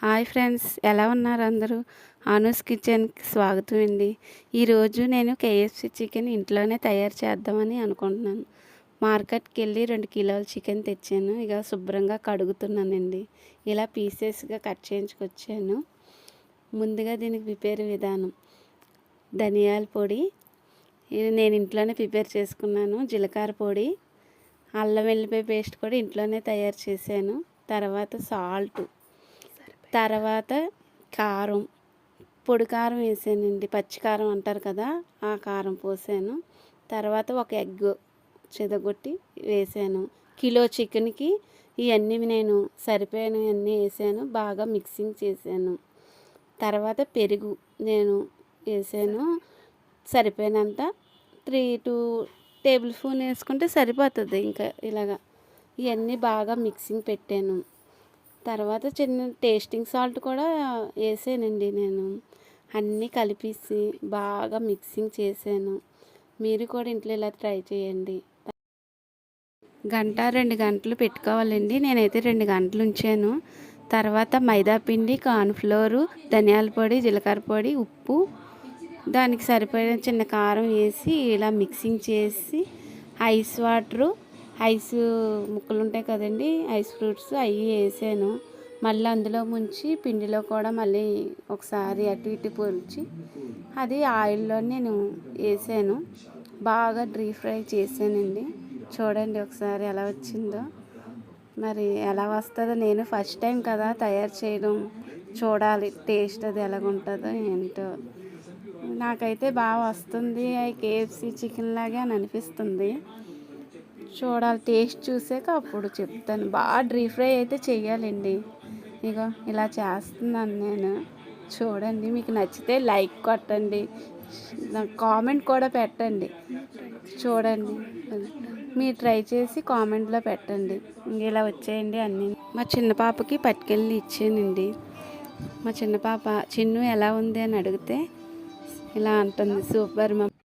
Hi friends, ఎలా ఉన్నారు అందరూ? అనూస్ కిచెన్కి స్వాగతం అండి. ఈరోజు నేను కేఎఫ్సి చికెన్ ఇంట్లోనే తయారు చేద్దామని అనుకుంటున్నాను. మార్కెట్కి వెళ్ళి 2 కిలోల చికెన్ తెచ్చాను. ఇక శుభ్రంగా కడుగుతున్నానండి. ఇలా పీసెస్గా కట్ చేయించుకొచ్చాను. ముందుగా దీనికి ప్రిపేర్ విధానం: ధనియాల పొడి ఇది నేను ఇంట్లోనే ప్రిపేర్ చేసుకున్నాను. జీలకర్ర పొడి, అల్లం వెల్లిపాయ పేస్ట్ కూడా ఇంట్లోనే తయారు చేశాను. తర్వాత సాల్ట్, తర్వాత కారం, పొడి కారం వేసానండి. పచ్చి కారం అంటారు కదా, ఆ కారం పోసాను. తర్వాత ఒక ఎగ్ చెదగొట్టి వేసాను. కిలో చికెన్కి ఇవన్నీ నేను సరిపోయినవన్నీ వేసాను. బాగా మిక్సింగ్ చేశాను. తర్వాత పెరుగు నేను వేసాను సరిపోయినంత. 2 టేబుల్ స్పూన్ వేసుకుంటే సరిపోతుంది. ఇంకా ఇలాగా ఇవన్నీ బాగా మిక్సింగ్ పెట్టాను. తర్వాత చిన్న టేస్టింగ్ సాల్ట్ కూడా వేసానండి. నేను అన్నీ కలిపేసి బాగా మిక్సింగ్ చేశాను. మీరు కూడా ఇంట్లో ఇలా ట్రై చేయండి. 1-2 గంటలు పెట్టుకోవాలండి. నేనైతే 2 గంటలు ఉంచాను. తర్వాత మైదా పిండి, కార్న్ఫ్లోరు, ధనియాల పొడి, జీలకర్ర పొడి, ఉప్పు, దానికి సరిపోయిన చిన్న కారం వేసి ఇలా మిక్సింగ్ చేసి ఐస్ వాటరు, ఐస్ ముక్కలు ఉంటాయి కదండి, ఐస్ ఫ్రూట్స్ అవి వేసాను. మళ్ళీ అందులో ముంచి పిండిలో కూడా మళ్ళీ ఒకసారి అటు ఇటు పొలిచి అది ఆయిల్లో నేను వేసాను. బాగా డీప్ ఫ్రై చేసానండి. చూడండి ఒకసారి ఎలా వచ్చిందో. మరి ఎలా వస్తుందో, నేను ఫస్ట్ టైం కదా తయారు చేయడం. చూడాలి టేస్ట్ అది ఎలాగుంటుందో ఏంటో. నాకైతే బాగా వస్తుంది. కేఎఫ్సి చికెన్ లాగే అని అనిపిస్తుంది. చూడాలి, టేస్ట్ చూసాక అప్పుడు చెప్తాను. బాగా డీప్ ఫ్రై అయితే చెయ్యాలండి. ఇగో ఇలా చేస్తున్నాను నేను. చూడండి, మీకు నచ్చితే లైక్ కొట్టండి, నాకు కామెంట్ కూడా పెట్టండి. చూడండి, మీరు ట్రై చేసి కామెంట్లో పెట్టండి. ఇలా వచ్చేయండి అన్నీ. మా చిన్న పాపకి పట్టుకెళ్ళి ఇచ్చానండి. మా చిన్న పాప చిన్ను ఎలా ఉంది అని అడిగితే ఇలా అంటుంది, సూపర్ మమ్మీ.